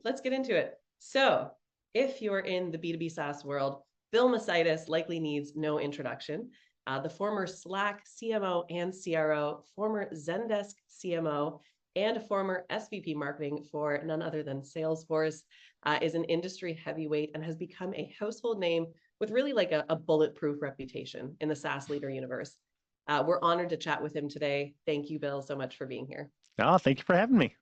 let's get into it. So, if you're in the B2B SaaS world, Bill Macaitis likely needs no introduction. The former Slack CMO and CRO, former Zendesk CMO, and former SVP marketing for none other than Salesforce, is an industry heavyweight and has become a household name with really like a bulletproof reputation in the SaaS leader universe. We're honored to chat with him today. Thank you, Bill, so much for being here. Oh, thank you for having me.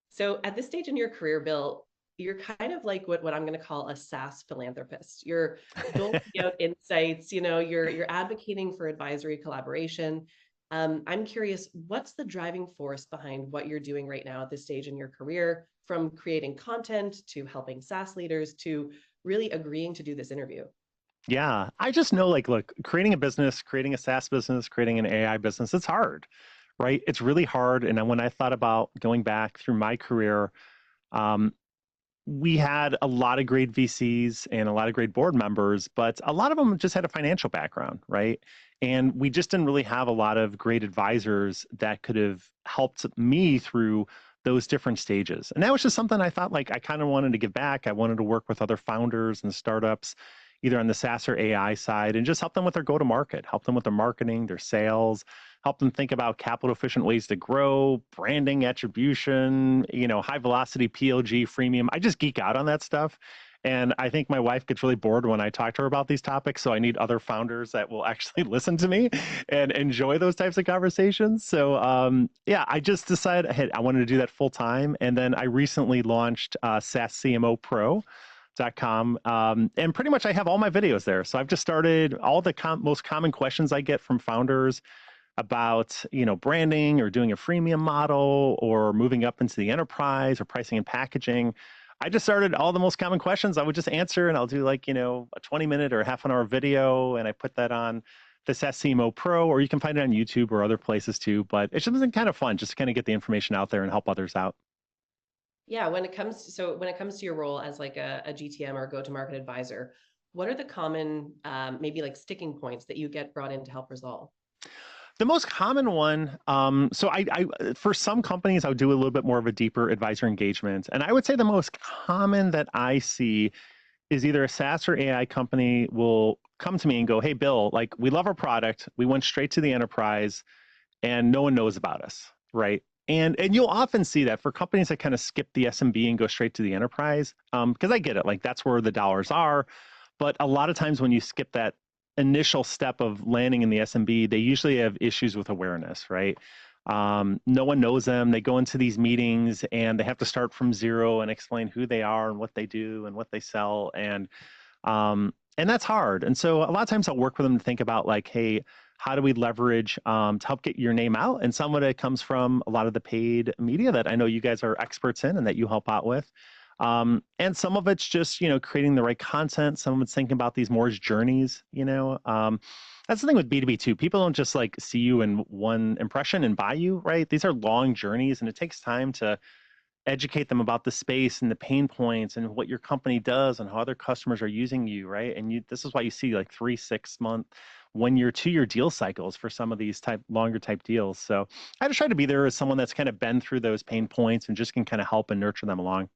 So at this stage in your career, Bill, you're kind of like what I'm going to call a SaaS philanthropist. You're doling out insights, you're advocating for advisory collaboration. I'm curious, what's the driving force behind what you're doing right now at this stage in your career, from creating content to helping SaaS leaders to really agreeing to do this interview? Yeah, I just know like, look, creating a business, creating a SaaS business, creating an AI business, it's hard, right? It's really hard. And then when I thought about going back through my career, um, we had a lot of great VCs and a lot of great board members, but a lot of them just had a financial background, right? And we just didn't really have a lot of great advisors that could have helped me through those different stages. And that was just something I thought like I kind of wanted to give back. I wanted to work with other founders and startups, either on the SaaS or AI side, and just help them with their go-to-market, help them with their marketing, their sales, help them think about capital efficient ways to grow, branding, attribution, high velocity PLG, freemium. I just geek out on that stuff. And I think my wife gets really bored when I talk to her about these topics. So I need other founders that will actually listen to me and enjoy those types of conversations. So yeah, I just decided, hey, I wanted to do that full time. And then I recently launched SaaS CMO Pro. .com, and pretty much I have all my videos there. So I've just started all the most common questions I get from founders about branding or doing a freemium model or moving up into the enterprise or pricing and packaging. I just started all the most common questions I would just answer, and I'll do like a 20-minute or half an hour video, and I put that on the SEMO Pro, or you can find it on YouTube or other places too. But it's just been kind of fun just to kind of get the information out there and help others out. Yeah, when it comes to your role as like a GTM or go-to-market advisor, what are the common maybe like sticking points that you get brought in to help resolve? The most common one, so for some companies, I'll do a little bit more of a deeper advisor engagement. And I would say the most common that I see is either a SaaS or AI company will come to me and go, "Hey, Bill, like we love our product. We went straight to the enterprise and no one knows about us," right? And you'll often see that for companies that kind of skip the SMB and go straight to the enterprise, because I get it, like that's where the dollars are. But a lot of times when you skip that initial step of landing in the SMB, they usually have issues with awareness, right? No one knows them. They go into these meetings and they have to start from zero and explain who they are and what they do and what they sell. And that's hard. And so a lot of times I'll work with them to think about like, hey, how do we leverage to help get your name out? And some of it comes from a lot of the paid media that I know you guys are experts in and that you help out with. And some of it's just, creating the right content. Some of it's thinking about these more as journeys. That's the thing with B2B too. People don't just like see you in one impression and buy you, right? These are long journeys and it takes time to educate them about the space and the pain points and what your company does and how other customers are using you, right? And this is why you see like 3, 6 month, 1 year, 2 year deal cycles for some of these longer type deals. So I just try to be there as someone that's kind of been through those pain points and just can kind of help and nurture them along.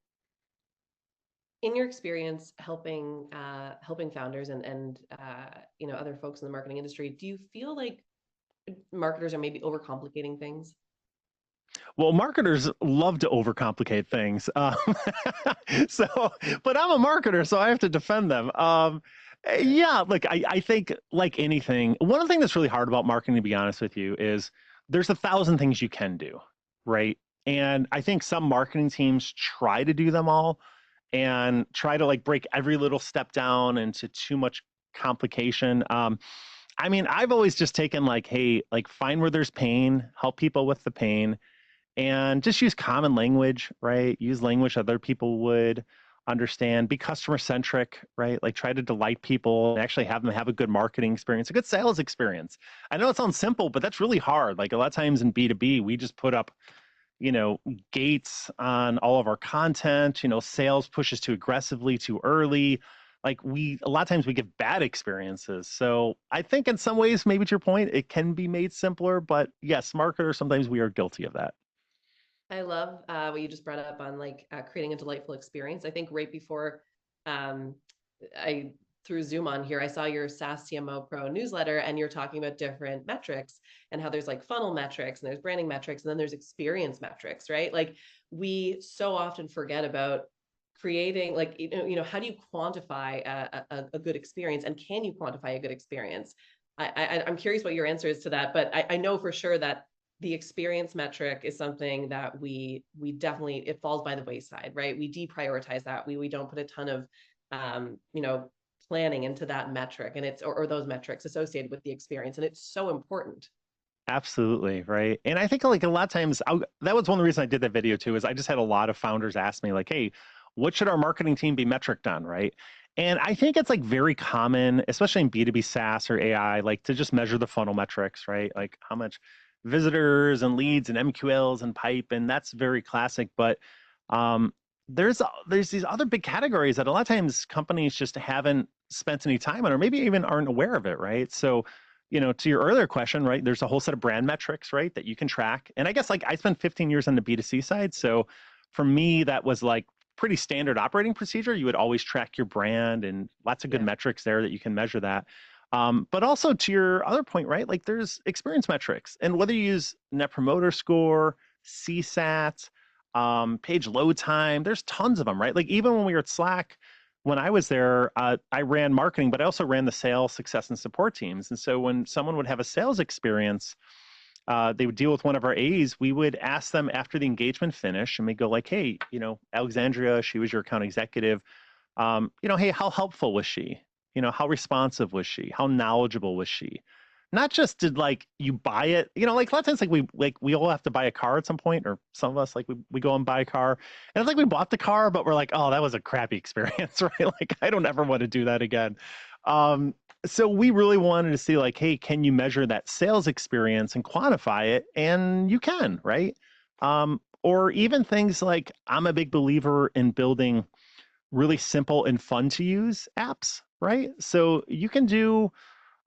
In your experience helping founders and other folks in the marketing industry, do you feel like marketers are maybe overcomplicating things? Well, marketers love to overcomplicate things. So, but I'm a marketer, so I have to defend them. Yeah, look, I think like anything, one of the things that's really hard about marketing, to be honest with you, is there's 1,000 things you can do, right? And I think some marketing teams try to do them all and try to like break every little step down into too much complication. I mean, I've always just taken like, hey, like find where there's pain, help people with the pain, and just use common language, right? Use language other people would understand, be customer centric, right? Like try to delight people and actually have them have a good marketing experience, a good sales experience. I know it sounds simple, but that's really hard. Like a lot of times in B2B, we just put up, you know, gates on all of our content, sales pushes too aggressively, too early. Like a lot of times we give bad experiences. So I think in some ways, maybe to your point, it can be made simpler, but yes, marketers, sometimes we are guilty of that. I love what you just brought up on like creating a delightful experience. I think right before um, I threw Zoom on here, I saw your SaaS CMO Pro newsletter, and you're talking about different metrics and how there's like funnel metrics and there's branding metrics and then there's experience metrics, right? Like we so often forget about creating like how do you quantify a good experience, and can you quantify a good experience? I'm curious what your answer is to that, but I know for sure that the experience metric is something that we definitely, it falls by the wayside, right? We deprioritize that. We don't put a ton of planning into that metric, and it's or those metrics associated with the experience, and it's so important. Absolutely, right. And I think like a lot of times, that was one of the reasons I did that video too, is I just had a lot of founders ask me like, hey, what should our marketing team be metriced on, right? And I think it's like very common, especially in B2B SaaS or AI, like to just measure the funnel metrics, right? Like how much visitors and leads and MQLs and pipe, and that's very classic. But um, there's these other big categories that a lot of times companies just haven't spent any time on, or maybe even aren't aware of it, right? So to your earlier question, right, there's a whole set of brand metrics, right, that you can track. And I guess like I spent 15 years on the B2C side. So for me, that was like pretty standard operating procedure. You would always track your brand and lots of good Yeah. metrics there that you can measure that. But also to your other point, right, like there's experience metrics. And whether you use Net Promoter Score, CSAT, page load time, there's tons of them, right? Like even when we were at Slack, when I was there, I ran marketing, but I also ran the sales, success, and support teams. And so when someone would have a sales experience, they would deal with one of our A's. We would ask them after the engagement finished, and we go like, "Hey, Alexandria, she was your account executive. Hey, how helpful was she? How responsive was she? How knowledgeable was she?" Not just did like you buy it, like a lot of times like we all have to buy a car at some point, or some of us like we go and buy a car. And it's like we bought the car, but we're like, oh, that was a crappy experience, right? Like I don't ever want to do that again. Um, so we really wanted to see like, hey, can you measure that sales experience and quantify it? And you can, right? Or even things like I'm a big believer in building really simple and fun to use apps, right? So you can do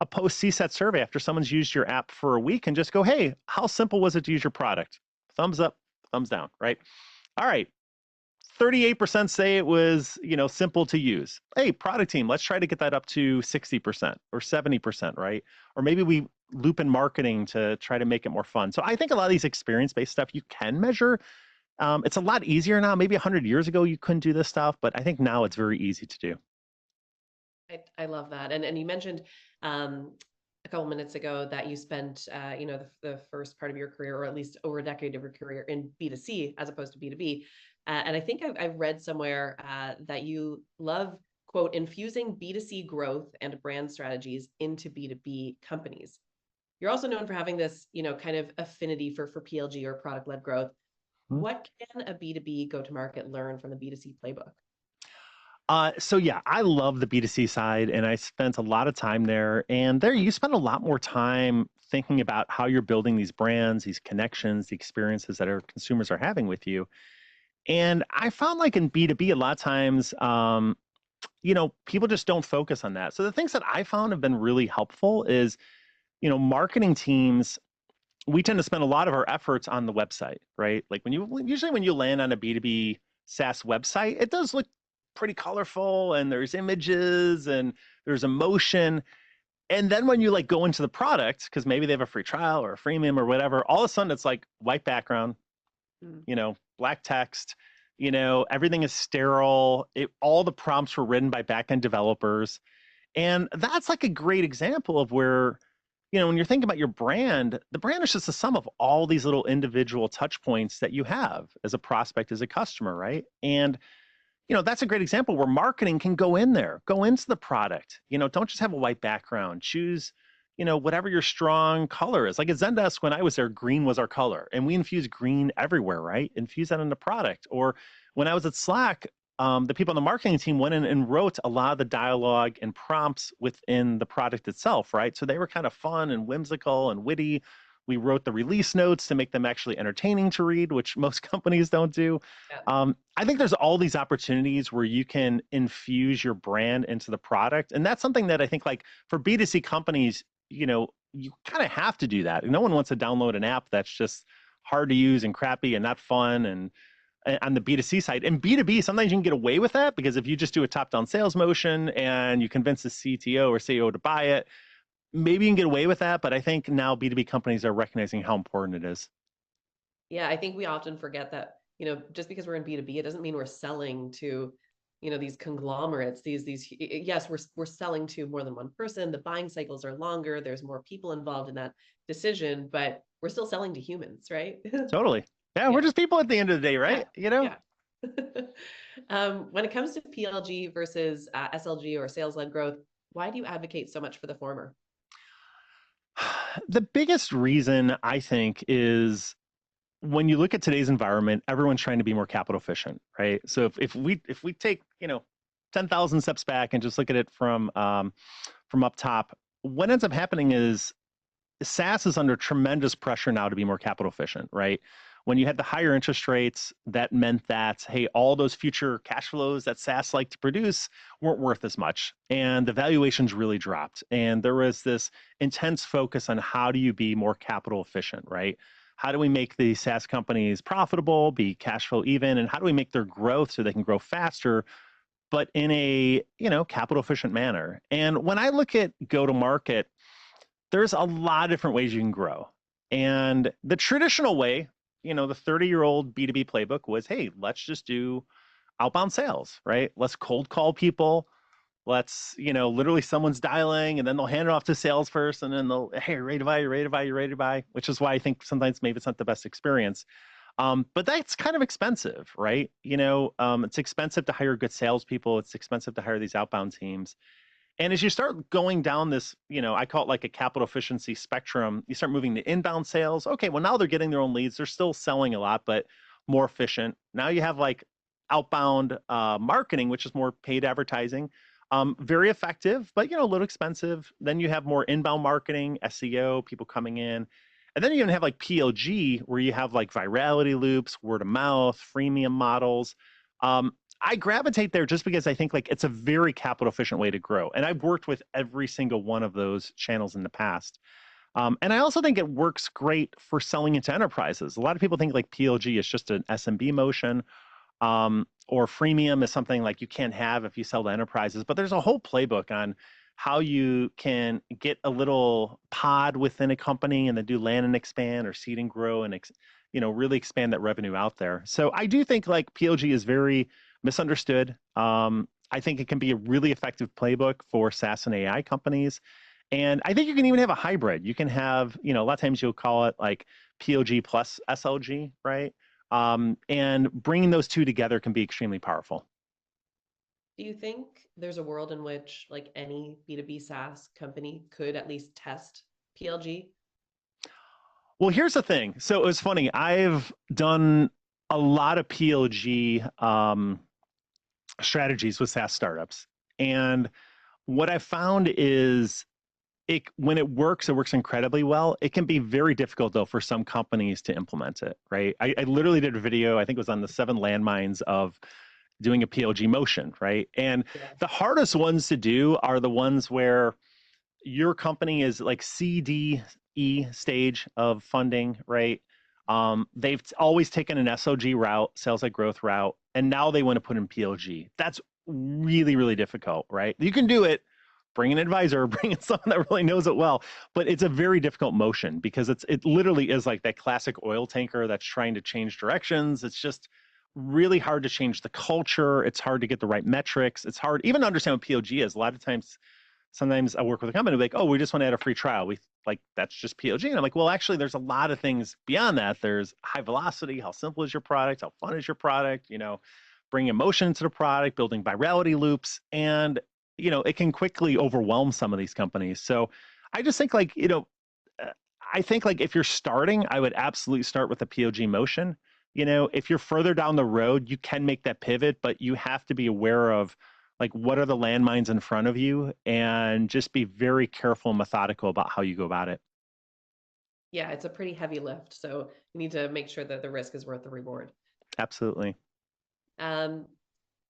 a post CSAT survey after someone's used your app for a week and just go, hey, how simple was it to use your product? Thumbs up, thumbs down, right? All right. 38% say it was, simple to use. Hey, product team, let's try to get that up to 60% or 70%, right? Or maybe we loop in marketing to try to make it more fun. So I think a lot of these experience-based stuff you can measure. It's a lot easier now. Maybe 100 years ago you couldn't do this stuff, but I think now it's very easy to do. I love that. And you mentioned a couple minutes ago that you spent the first part of your career, or at least over a decade of your career, in B2C as opposed to B2B. And I think I've read somewhere that you love, quote, infusing B2C growth and brand strategies into B2B companies. You're also known for having this, kind of affinity for PLG, or product led growth. Hmm. What can a B2B go to market learn from the B2C playbook? So yeah, I love the B2C side, and I spent a lot of time there. And there you spend a lot more time thinking about how you're building these brands, these connections, the experiences that our consumers are having with you. And I found like in B2B, a lot of times, people just don't focus on that. So the things that I found have been really helpful is, marketing teams, we tend to spend a lot of our efforts on the website, right? Like when you land on a B2B SaaS website, it does look pretty colorful and there's images and there's emotion. And then when you like go into the product, because maybe they have a free trial or a freemium or whatever, all of a sudden it's like white background, Mm. black text, everything is sterile. All the prompts were written by backend developers. And that's like a great example of where, when you're thinking about your brand, the brand is just the sum of all these little individual touch points that you have as a prospect, as a customer, right? And that's a great example where marketing can go in there, go into the product. Don't just have a white background. Choose, whatever your strong color is. Like at Zendesk, when I was there, green was our color, and we infused green everywhere, right? Infuse that in the product. Or when I was at Slack, the people on the marketing team went in and wrote a lot of the dialogue and prompts within the product itself, right? So they were kind of fun and whimsical and witty. We wrote the release notes to make them actually entertaining to read, which most companies don't do. Yeah. I think there's all these opportunities where you can infuse your brand into the product. And that's something that I think like for B2C companies, you kind of have to do that. No one wants to download an app that's just hard to use and crappy and not fun and on the B2C side. And B2B, sometimes you can get away with that because if you just do a top-down sales motion and you convince the CTO or CEO to buy it, maybe you can get away with that. But I think now B2B companies are recognizing how important it is. Yeah, I think we often forget that, just because we're in B2B, it doesn't mean we're selling to, these conglomerates, yes, we're selling to more than one person. The buying cycles are longer, there's more people involved in that decision, but we're still selling to humans, right? Totally. Yeah, we're Yeah. just people at the end of the day, Yeah. right? You know? Yeah. When it comes to PLG versus SLG or sales-led growth, why do you advocate so much for the former? The biggest reason I think is when you look at today's environment, everyone's trying to be more capital efficient, right? So if we take 10,000 steps back and just look at it from up top, what ends up happening is SaaS is under tremendous pressure now to be more capital efficient, right? When you had the higher interest rates, that meant that, hey, all those future cash flows that SaaS like to produce weren't worth as much. And the valuations really dropped. And there was this intense focus on how do you be more capital efficient, right? How do we make the SaaS companies profitable, be cash flow even, and how do we make their growth so they can grow faster, but in a capital efficient manner? And when I look at go to market, there's a lot of different ways you can grow. And the traditional way, the 30-year-old B2B playbook was, hey, let's just do outbound sales, right? Let's cold call people. Let's, literally someone's dialing and then they'll hand it off to sales first and then they'll, hey, ready to buy, you ready to buy, you ready to buy, which is why I think sometimes maybe it's not the best experience. But that's kind of expensive, right? It's expensive to hire good salespeople. It's expensive to hire these outbound teams. And as you start going down this, I call it like a capital efficiency spectrum, you start moving to inbound sales. Okay, well, now they're getting their own leads. They're still selling a lot, but more efficient. Now you have like outbound marketing, which is more paid advertising. Very effective, but a little expensive. Then you have more inbound marketing, SEO, people coming in. And then you even have like PLG, where you have like virality loops, word of mouth, freemium models. I gravitate there just because I think like it's a very capital efficient way to grow. And I've worked with every single one of those channels in the past. And I also think it works great for selling into enterprises. A lot of people think like PLG is just an SMB motion, or freemium is something like you can't have if you sell to enterprises. But there's a whole playbook on how you can get a little pod within a company and then do land and expand or seed and grow and really expand that revenue out there. So I do think like PLG is very misunderstood. I think it can be a really effective playbook for SaaS and AI companies. And I think you can even have a hybrid. You can have, a lot of times you'll call it like PLG plus SLG, right? And bringing those two together can be extremely powerful. Do you think there's a world in which like any B2B SaaS company could at least test PLG? Well, here's the thing. So it was funny. I've done a lot of PLG strategies with SaaS startups. And what I found is when it works incredibly well. It can be very difficult though for some companies to implement it, right? I literally did a video, I think it was on the 7 landmines of doing a PLG motion, right? And Yeah. the hardest ones to do are the ones where your company is like C, D, E stage of funding, right? They've always taken an SOG route, sales like growth route, and now they want to put in PLG. That's really, really difficult, right? You can do it, bring an advisor, bring in someone that really knows it well, but it's a very difficult motion because it literally is like that classic oil tanker that's trying to change directions. It's just really hard to change the culture. It's hard to get the right metrics. It's hard even to understand what PLG is. A lot of times sometimes I work with a company like, oh, we just want to add a free trial. We like, that's just PLG. And I'm like, well, actually, there's a lot of things beyond that. There's high velocity. How simple is your product? How fun is your product? Bring emotion into the product, building virality loops. And, it can quickly overwhelm some of these companies. So I just think like, uh, I think like if you're starting, I would absolutely start with the PLG motion. If you're further down the road, you can make that pivot, but you have to be aware of like what are the landmines in front of you and just be very careful and methodical about how you go about it. Yeah, it's a pretty heavy lift. So you need to make sure that the risk is worth the reward. Absolutely. Um,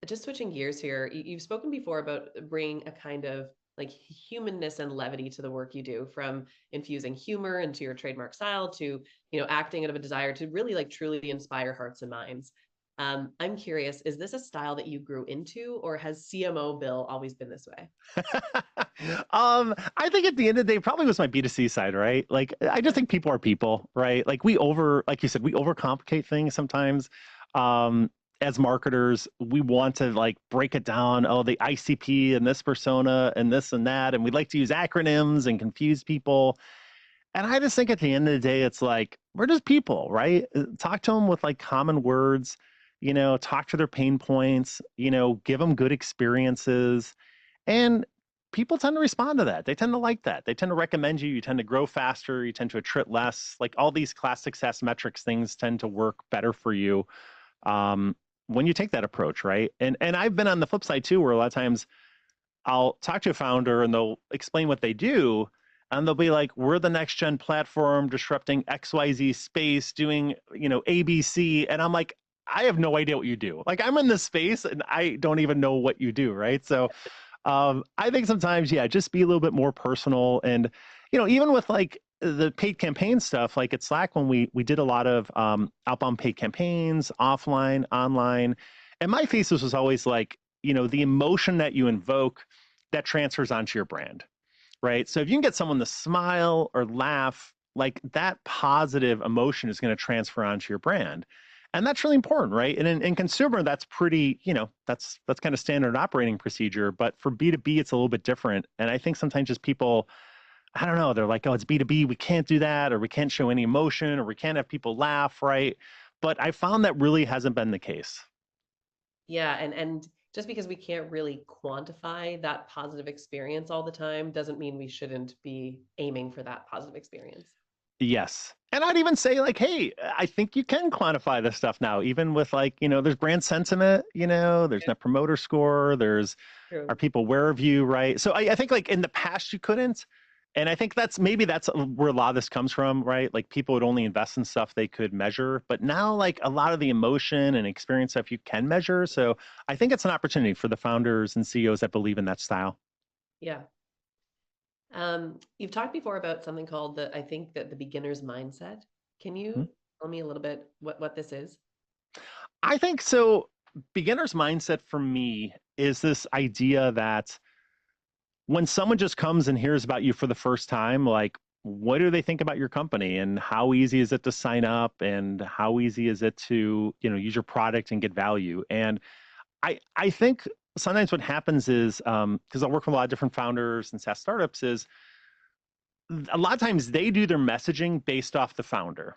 just switching gears here, you've spoken before about bringing a kind of like humanness and levity to the work you do, from infusing humor into your trademark style to, acting out of a desire to really like truly inspire hearts and minds. I'm curious, is this a style that you grew into, or has CMO Bill always been this way? I think at the end of the day, it probably was my B2C side, right? Like, I just think people are people, right? Like like you said, we overcomplicate things sometimes. Um, as marketers, we want to like break it down. Oh, the ICP and this persona and this and that. And we like to use acronyms and confuse people. And I just think at the end of the day, it's like, we're just people, right? Talk to them with like common words, talk to their pain points, give them good experiences. And people tend to respond to that. They tend to like that. They tend to recommend you. You tend to grow faster. You tend to attrit less. Like all these classic SaaS metrics, things tend to work better for you um, when you take that approach, right? And I've been on the flip side too, where a lot of times I'll talk to a founder and they'll explain what they do. And they'll be like, we're the next gen platform disrupting XYZ space, doing, ABC. And I'm like, I have no idea what you do. Like I'm in this space and I don't even know what you do, right? So I think sometimes, yeah, just be a little bit more personal. And, even with like the paid campaign stuff, like at Slack, when we did a lot of outbound paid campaigns, offline, online. And my thesis was always like, the emotion that you invoke that transfers onto your brand, right? So if you can get someone to smile or laugh, like that positive emotion is going to transfer onto your brand. And that's really important, right? And in consumer, that's pretty, that's kind of standard operating procedure. But for B2B, it's a little bit different. And I think sometimes just people, I don't know, they're like, oh, it's B2B, we can't do that, or we can't show any emotion, or we can't have people laugh, right? But I found that really hasn't been the case. Yeah, and just because we can't really quantify that positive experience all the time doesn't mean we shouldn't be aiming for that positive experience. Yes. And I'd even say like, hey, I think you can quantify this stuff now, even with like, there's brand sentiment, there's Yeah, net promoter score, there's are true. people aware of you, right? So I think like in the past you couldn't. And I think that's where a lot of this comes from, right? Like people would only invest in stuff they could measure. But now like a lot of the emotion and experience stuff you can measure. So I think it's an opportunity for the founders and CEOs that believe in that style. Yeah. You've talked before about something called I think that the beginner's mindset. Can Hmm. you tell me a little bit what this is? I think so. Beginner's mindset for me is this idea that when someone just comes and hears about you for the first time, like, what do they think about your company and how easy is it to sign up and how easy is it to, use your product and get value? And I think sometimes what happens is, because I work with a lot of different founders and SaaS startups, is a lot of times they do their messaging based off the founder,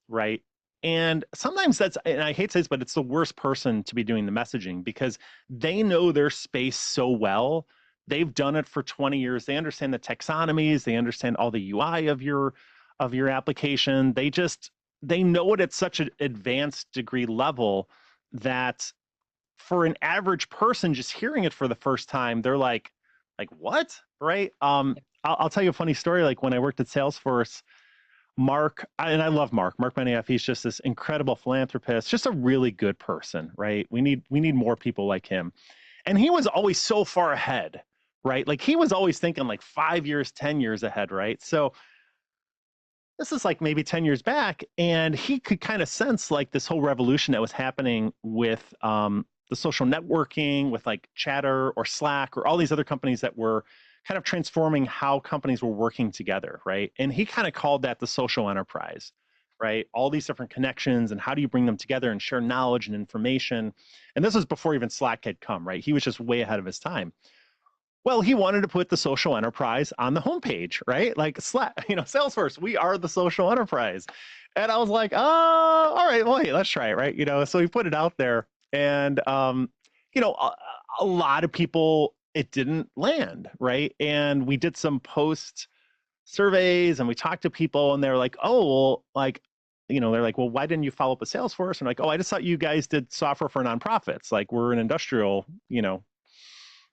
right? And sometimes and I hate to say this, but it's the worst person to be doing the messaging because they know their space so well. They've done it for 20 years. They understand the taxonomies, they understand all the UI of your application. They know it at such an advanced degree level that for an average person just hearing it for the first time, they're like what? Right? I'll tell you a funny story. Like when I worked at Salesforce, and I love Mark Benioff. He's just this incredible philanthropist, just a really good person, right? We need more people like him. And he was always so far ahead, right? Like he was always thinking like 5 years, 10 years ahead, right? So this is like maybe 10 years back, and he could kind of sense like this whole revolution that was happening with the social networking, with like Chatter or Slack or all these other companies that were kind of transforming how companies were working together, right? And he kind of called that the social enterprise, right? All these different connections and how do you bring them together and share knowledge and information. And this was before even Slack had come, right? He was just way ahead of his time. Well, he wanted to put the social enterprise on the homepage, right? Like Slack, Salesforce, we are the social enterprise. And I was like, oh, all right, well, hey, let's try it, right? So he put it out there, and a lot of people it didn't land, right? And we did some post surveys and we talked to people, and they're like, oh, well, like, they're like, well, why didn't you follow up with Salesforce? And like, oh, I just thought you guys did software for nonprofits. Like, we're an industrial,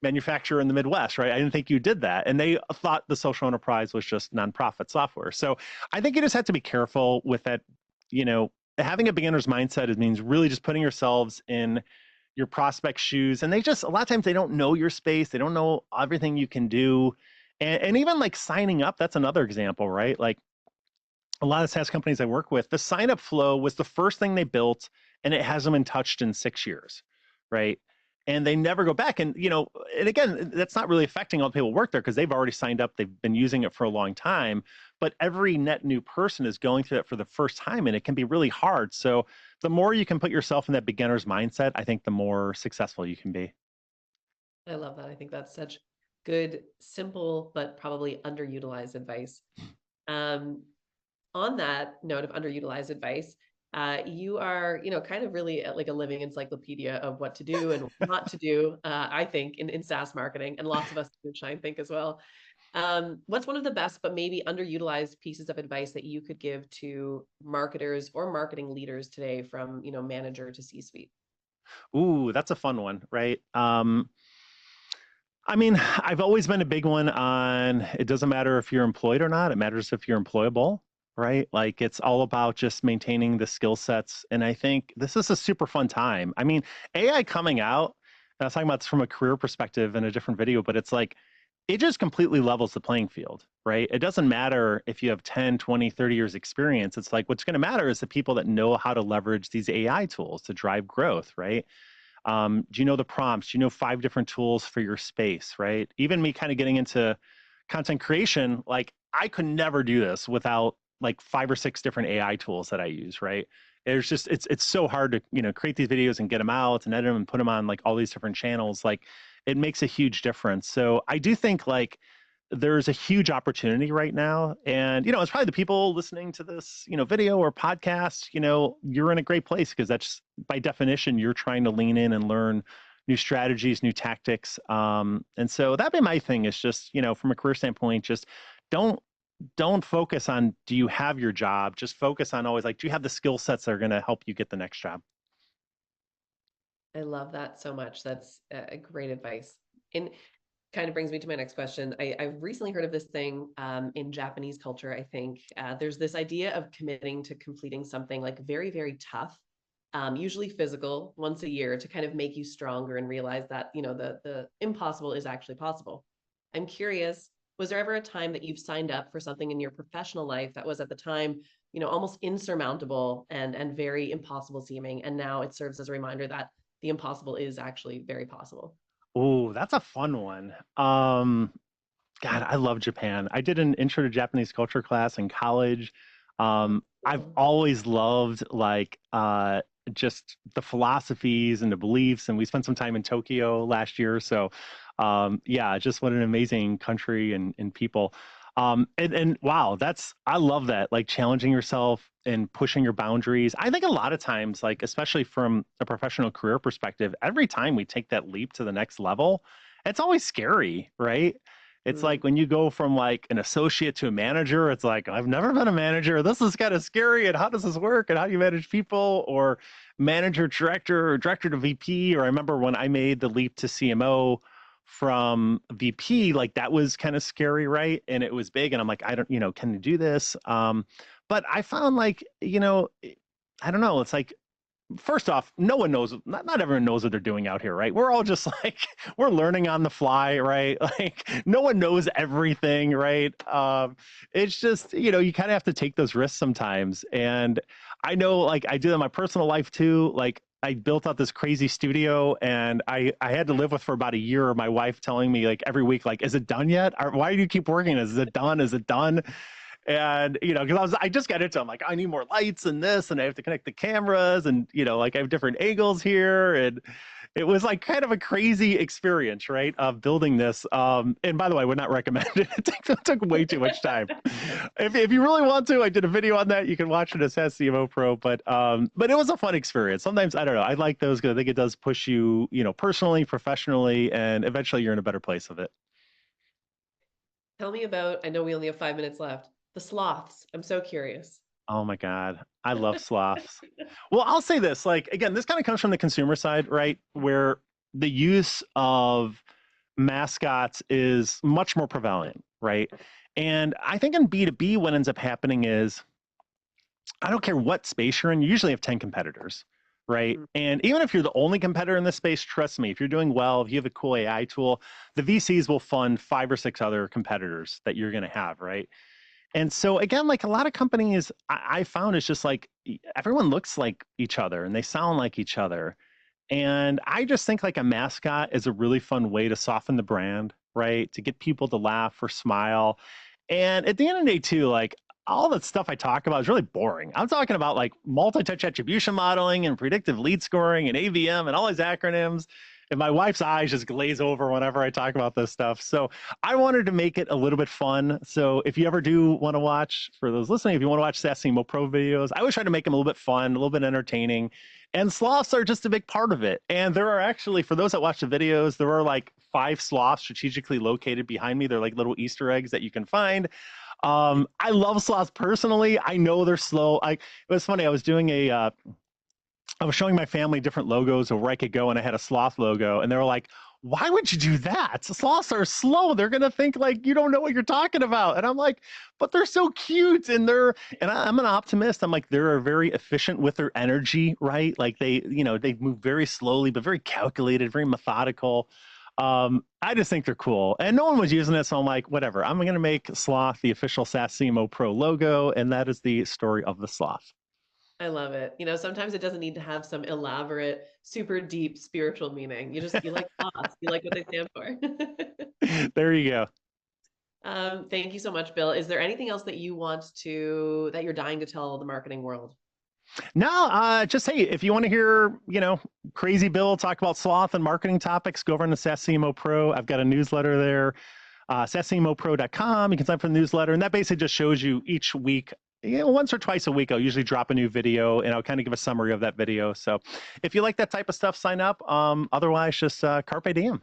manufacturer in the Midwest, right? I didn't think you did that. And they thought the social enterprise was just nonprofit software. So I think you just have to be careful with that. Having a beginner's mindset, it means really just putting yourselves in your prospect shoes, and they just a lot of times they don't know your space, they don't know everything you can do. And even like signing up, that's another example, right? Like a lot of SaaS companies I work with, the sign up flow was the first thing they built, and it hasn't been touched in 6 years, right? And they never go back. And and again, that's not really affecting all the people who work there because they've already signed up, they've been using it for a long time. But every net new person is going through it for the first time, and it can be really hard. So the more you can put yourself in that beginner's mindset, I think the more successful you can be. I love that. I think that's such good, simple, but probably underutilized advice. Um, on that note of underutilized advice, you are, kind of really like a living encyclopedia of what to do and what not to do, I think, in SaaS marketing, and lots of us do Shine think as well. What's one of the best, but maybe underutilized pieces of advice that you could give to marketers or marketing leaders today from, manager to C-suite? Ooh, that's a fun one, right? I mean, I've always been a big one on it doesn't matter if you're employed or not, it matters if you're employable, right? Like it's all about just maintaining the skill sets. And I think this is a super fun time. I mean, AI coming out, and I was talking about this from a career perspective in a different video, but it's like it just completely levels the playing field, right? It doesn't matter if you have 10, 20, 30 years experience. It's like what's going to matter is the people that know how to leverage these AI tools to drive growth, right? Do you know the prompts? Do you know 5 different tools for your space, right? Even me kind of getting into content creation, like I could never do this without like 5 or 6 different AI tools that I use, right? There's just it's so hard to create these videos and get them out and edit them and put them on like all these different channels. Like it makes a huge difference. So I do think like there's a huge opportunity right now, and it's probably the people listening to this video or podcast, you're in a great place because that's by definition you're trying to lean in and learn new strategies, new tactics. And so that'd be my thing is just from a career standpoint, just don't don't focus on do you have your job, just focus on always like do you have the skill sets that are going to help you get the next job. I love that so much. That's a great advice. And kind of brings me to my next question. I've recently heard of this thing in Japanese culture, I think. There's this idea of committing to completing something like very, very tough, usually physical, once a year to kind of make you stronger and realize that, the impossible is actually possible. I'm curious, was there ever a time that you've signed up for something in your professional life that was at the time, almost insurmountable and very impossible seeming, and now it serves as a reminder that the impossible is actually very possible? Oh, that's a fun one. God, I love Japan. I did an intro to Japanese culture class in college. Oh, I've cool. always loved like just the philosophies and the beliefs, and we spent some time in Tokyo last year. So yeah, just what an amazing country and people. And wow, that's I love that, like challenging yourself and pushing your boundaries. I think a lot of times, like especially from a professional career perspective, every time we take that leap to the next level, it's always scary, right? It's Mm. like when you go from like an associate to a manager, it's like, I've never been a manager. This is kind of scary. And how does this work? And how do you manage people? Or manager, director, or director to VP? Or I remember when I made the leap to CMO from VP, like that was kind of scary, right? And it was big. And I'm like, I don't, can you do this? But I found like, I don't know. It's like first off, no one knows, not everyone knows what they're doing out here, right? We're all just like, we're learning on the fly, right? Like, no one knows everything, right? It's just, you kind of have to take those risks sometimes. And I know, like, I do that in my personal life too. Like, I built out this crazy studio and I had to live with for about a year my wife telling me like every week, like, is it done yet? Or why do you keep working? Is it done? Is it done? And because I just got into, I'm like, I need more lights and this, and I have to connect the cameras, and like I have different angles here, and it was like kind of a crazy experience, right, of building this. And by the way, I would not recommend it. It took way too much time. If you really want to, I did a video on that. You can watch it as CMO Pro, but it was a fun experience. Sometimes I don't know. I like those because I think it does push you, personally, professionally, and eventually you're in a better place of it. Tell me about, I know we only have 5 minutes left, the sloths. I'm so curious. Oh my God. I love sloths. Well, I'll say this, like, again, this kind of comes from the consumer side, right? Where the use of mascots is much more prevalent, right? And I think in B2B, what ends up happening is I don't care what space you're in, you usually have 10 competitors, right? Mm. And even if you're the only competitor in this space, trust me, if you're doing well, if you have a cool AI tool, the VCs will fund 5 or 6 other competitors that you're going to have, right? And so again, like a lot of companies I found is just like everyone looks like each other and they sound like each other. And I just think like a mascot is a really fun way to soften the brand, right? To get people to laugh or smile. And at the end of the day, too, like all that stuff I talk about is really boring. I'm talking about like multi-touch attribution modeling and predictive lead scoring and AVM and all these acronyms. And my wife's eyes just glaze over whenever I talk about this stuff. So I wanted to make it a little bit fun. So if you ever do want to watch, for those listening, if you want to watch SaaSimo Pro videos, I always try to make them a little bit fun, a little bit entertaining. And sloths are just a big part of it. And there are actually, for those that watch the videos, there are like 5 sloths strategically located behind me. They're like little Easter eggs that you can find. I love sloths personally. I know they're slow. It was funny. I was showing my family different logos of where I could go, and I had a sloth logo, and they were like, "Why would you do that? Sloths are slow. They're gonna think like you don't know what you're talking about." And I'm like, "But they're so cute, and I'm an optimist. I'm like, they're very efficient with their energy, right? Like they move very slowly, but very calculated, very methodical. I just think they're cool, and no one was using it, so I'm like, whatever. I'm gonna make sloth the official SaaSimo Pro logo, and that is the story of the sloth. I love it. Sometimes it doesn't need to have some elaborate, super deep spiritual meaning. You like thoughts, you like what they stand for. There you go. Thank you so much, Bill. Is there anything else that you're dying to tell the marketing world? No, just hey, if you want to hear, crazy Bill talk about sloth and marketing topics, go over on the SaaSimo Pro. I've got a newsletter there, SaaSimoPro.com. You can sign up for the newsletter, and that basically just shows you each week. Once or twice a week, I'll usually drop a new video, and I'll kind of give a summary of that video. So, if you like that type of stuff, sign up. Otherwise, just carpe diem.